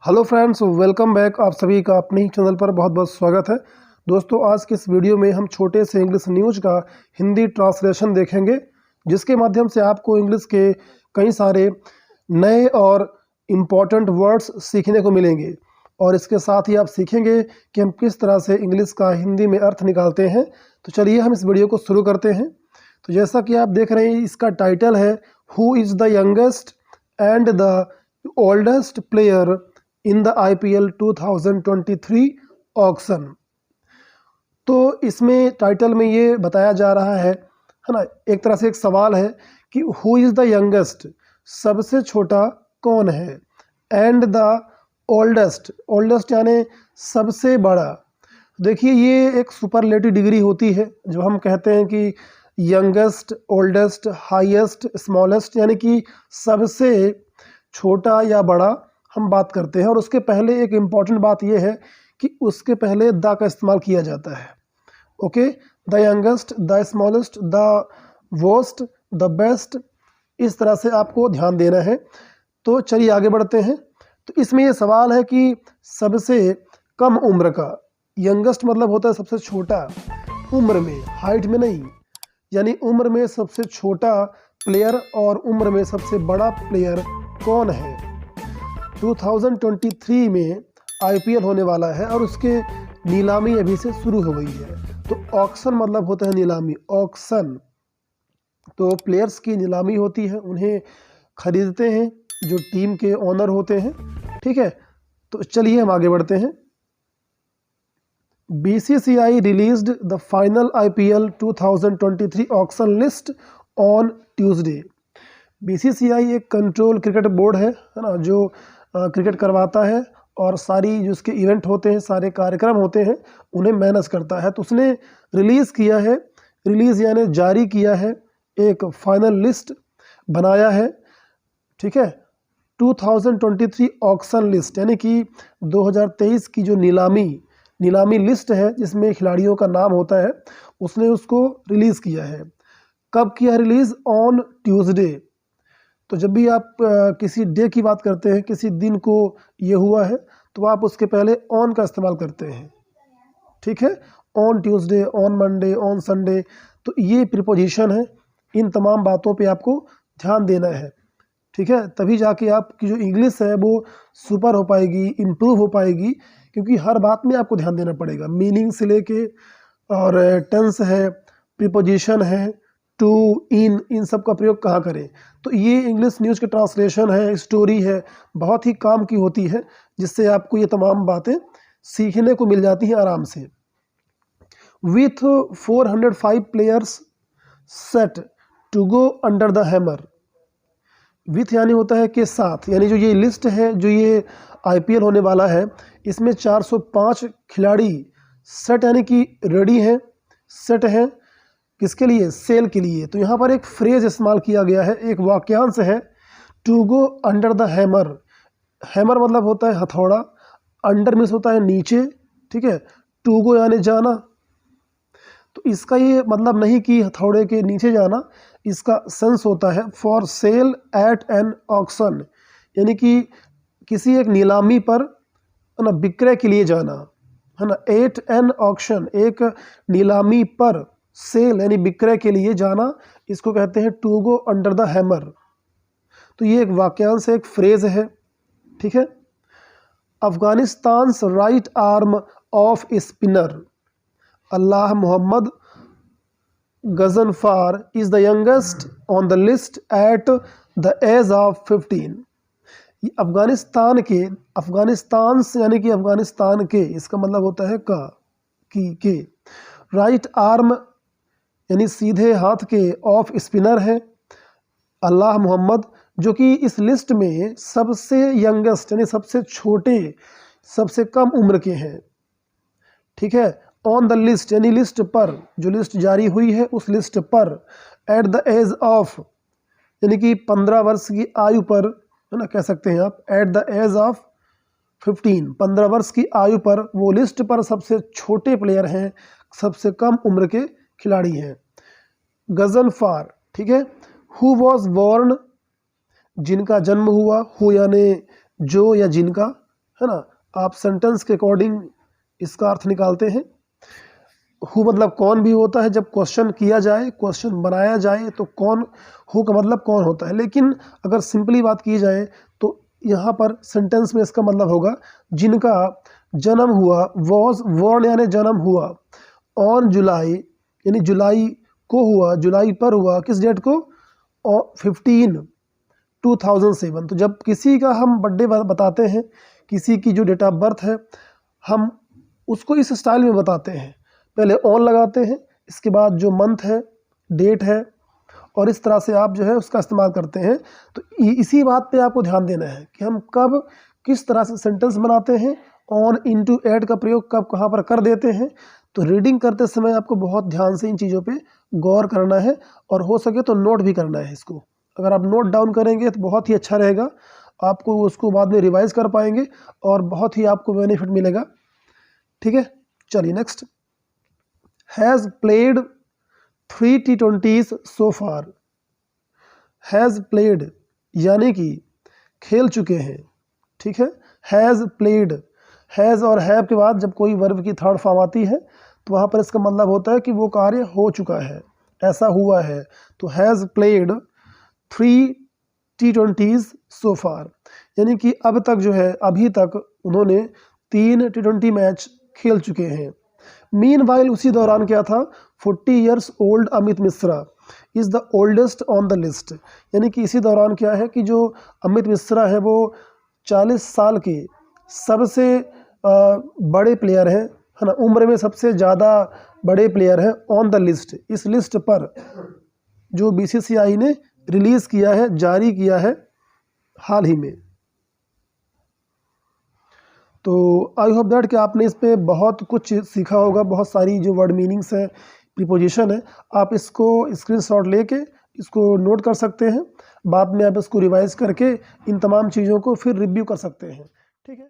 Hello friends, welcome back. आप सभी का अपने ही चैनल पर बहुत बहुत स्वागत है। दोस्तों, आज के इस वीडियो में हम छोटे से इंग्लिश न्यूज़ का हिंदी ट्रांसलेशन देखेंगे, जिसके माध्यम से आपको इंग्लिश के कई सारे नए और इम्पॉर्टेंट वर्ड्स सीखने को मिलेंगे। और इसके साथ ही आप सीखेंगे कि हम किस तरह से इंग्लिश का हिंदी में अर्थ निकालते हैं। तो चलिए हम इस वीडियो को शुरू करते हैं। तो जैसा कि आप देख रहे हैं, इसका टाइटल है who is the youngest and the oldest player in the IPL 2023 auction. तो इसमें टाइटल में ये बताया जा रहा है ना, एक तरह से एक सवाल है कि हु इज़ द यंगेस्ट, सबसे छोटा कौन है, एंड द ओल्डेस्ट, ओल्डेस्ट यानी सबसे बड़ा। देखिए, ये एक सुपरलेटिव डिग्री होती है जो हम कहते हैं कि यंगेस्ट, ओल्डेस्ट, हाईएस्ट, स्मॉलेस्ट, यानी कि सबसे छोटा या बड़ा हम बात करते हैं। और उसके पहले एक इम्पॉर्टेंट बात यह है कि उसके पहले द का इस्तेमाल किया जाता है। Okay, the youngest, the smallest, the worst, the best, इस तरह से आपको ध्यान देना है। तो चलिए आगे बढ़ते हैं। तो इसमें ये सवाल है कि सबसे कम उम्र का, यंगेस्ट मतलब होता है सबसे छोटा, उम्र में, हाइट में नहीं, यानी उम्र में सबसे छोटा प्लेयर और उम्र में सबसे बड़ा प्लेयर कौन है। 2023 में IPL होने वाला है और उसके नीलामी अभी से शुरू हो गई है। तो ऑक्शन मतलब होता है नीलामी, ऑक्शन। तो प्लेयर्स की नीलामी होती है, उन्हें खरीदते हैं जो टीम के ओनर होते हैं। ठीक है, तो चलिए हम आगे बढ़ते हैं। BCCI released the final IPL 2023 auction list on Tuesday. BCCI एक कंट्रोल क्रिकेट बोर्ड है ना, जो क्रिकेट करवाता है और सारी जो उसके इवेंट होते हैं, सारे कार्यक्रम होते हैं, उन्हें मैनेज करता है। तो उसने रिलीज़ किया है, रिलीज़ यानी जारी किया है, एक फाइनल लिस्ट बनाया है। ठीक है, 2023 ऑक्शन लिस्ट, यानी कि 2023 की जो नीलामी लिस्ट है जिसमें खिलाड़ियों का नाम होता है, उसने उसको रिलीज़ किया है। कब किया रिलीज़? On Tuesday. तो जब भी आप किसी डे की बात करते हैं, किसी दिन को ये हुआ है, तो आप उसके पहले ऑन का इस्तेमाल करते हैं। ठीक है, on Tuesday, on Monday, on Sunday, तो ये प्रीपोजिशन है। इन तमाम बातों पे आपको ध्यान देना है। ठीक है, तभी जाके आपकी जो इंग्लिश है वो सुपर हो पाएगी, इम्प्रूव हो पाएगी, क्योंकि हर बात में आपको ध्यान देना पड़ेगा, मीनिंग से लेके, और टेंस है, प्रीपोजिशन है, टू, इन सब का प्रयोग कहाँ करें। तो ये इंग्लिश न्यूज़ के ट्रांसलेशन है, स्टोरी है, बहुत ही काम की होती है, जिससे आपको ये तमाम बातें सीखने को मिल जाती हैं आराम से। With 405 players set to go under the hammer. With यानी होता है के साथ, यानी जो ये लिस्ट है, जो ये IPL होने वाला है, इसमें 405 खिलाड़ी सेट यानी कि रेडी हैं, सेट हैं किसके लिए? सेल के लिए। तो यहाँ पर एक फ्रेज इस्तेमाल किया गया है, एक वाक्यांश है, to go under the hammer. Hammer मतलब होता है हथौड़ा, अंडर मीन्स होता है नीचे। ठीक है, टू गो यानी जाना। तो इसका ये मतलब नहीं कि हथौड़े के नीचे जाना, इसका सेंस होता है for sale at an auction, यानी कि किसी एक नीलामी पर है ना, विक्रय के लिए जाना, है ना। एट एन ऑक्शन, एक नीलामी पर, सेल यानी विक्रय के लिए जाना, इसको कहते हैं to go under the hammer. तो ये एक वाक्यांश है, एक फ्रेज है। ठीक है, Afghanistan right arm off spinner Allah Mohammad Ghazanfar is the youngest on the list at the age of 15। Afghanistan के, अफगानिस्तान से यानी कि अफगानिस्तान के, इसका मतलब होता है का, की, के। राइट आर्म यानी सीधे हाथ के, ऑफ स्पिनर है अल्लाह मोहम्मद, जो कि इस लिस्ट में सबसे यंगेस्ट यानी सबसे छोटे, सबसे कम उम्र के हैं। ठीक है, ऑन द लिस्ट यानी लिस्ट पर, जो लिस्ट जारी हुई है उस लिस्ट पर, एट द एज ऑफ यानी कि 15 वर्ष की आयु पर, है ना, कह सकते हैं आप, एट द एज ऑफ 15, 15 वर्ष की आयु पर वो लिस्ट पर सबसे छोटे प्लेयर हैं, सबसे कम उम्र के खिलाड़ी हैं। गजनफार, ठीक है, हु वॉज बॉर्न, जिनका जन्म हुआ, हु यानी जो या जिनका, है ना, आप सेंटेंस के अकॉर्डिंग इसका अर्थ निकालते हैं। हु मतलब कौन भी होता है, जब क्वेश्चन किया जाए, क्वेश्चन बनाया जाए तो कौन, हु का मतलब कौन होता है। लेकिन अगर सिंपली बात की जाए तो यहाँ पर सेंटेंस में इसका मतलब होगा जिनका जन्म हुआ, वॉज वॉर्न यानी जन्म हुआ, ऑन जुलाई यानी जुलाई को हुआ, जुलाई पर हुआ, किस डेट को, 15 2007। तो जब किसी का हम बर्थडे बताते हैं, किसी की जो डेट ऑफ बर्थ है, हम उसको इस स्टाइल में बताते हैं, पहले ऑन लगाते हैं, इसके बाद जो मंथ है, डेट है, और इस तरह से आप जो है उसका इस्तेमाल करते हैं। तो इसी बात पे आपको ध्यान देना है कि हम कब किस तरह से सेंटेंस बनाते हैं, ऑन, इनटू, ऐड का प्रयोग कब कहाँ पर कर देते हैं। तो रीडिंग करते समय आपको बहुत ध्यान से इन चीज़ों पे गौर करना है, और हो सके तो नोट भी करना है इसको। अगर आप नोट डाउन करेंगे तो बहुत ही अच्छा रहेगा, आपको उसको बाद में रिवाइज कर पाएंगे और बहुत ही आपको बेनिफिट मिलेगा। ठीक है, चलिए next. Has played 3 T20s so far. Has played यानी कि खेल चुके हैं, ठीक है। हैज़ प्लेड, हैज़ और हैव के बाद जब कोई वर्ब की थर्ड फॉर्म आती है तो वहाँ पर इसका मतलब होता है कि वो कार्य हो चुका है, ऐसा हुआ है। तो हैज़ प्लेड 3 T20s सो फार, यानी कि अब तक जो है, अभी तक उन्होंने 3 T20 मैच खेल चुके हैं। मीनवाइल उसी दौरान क्या था, 40 years old Amit Mishra is the oldest on the list, यानी कि इसी दौरान क्या है कि जो अमित मिश्रा है वो 40 साल के सबसे बड़े प्लेयर हैं, है ना, उम्र में सबसे ज़्यादा बड़े प्लेयर हैं, ऑन द लिस्ट, इस लिस्ट पर जो बीसीसीआई ने रिलीज़ किया है, जारी किया है हाल ही में। तो आई होप दैट कि आपने इस पे बहुत कुछ सीखा होगा, बहुत सारी जो वर्ड मीनिंग्स है, प्रीपोजिशन है, आप इसको स्क्रीनशॉट लेके इसको नोट कर सकते हैं। बाद में आप इसको रिवाइज करके इन तमाम चीज़ों को फिर रिव्यू कर सकते हैं। ठीक है।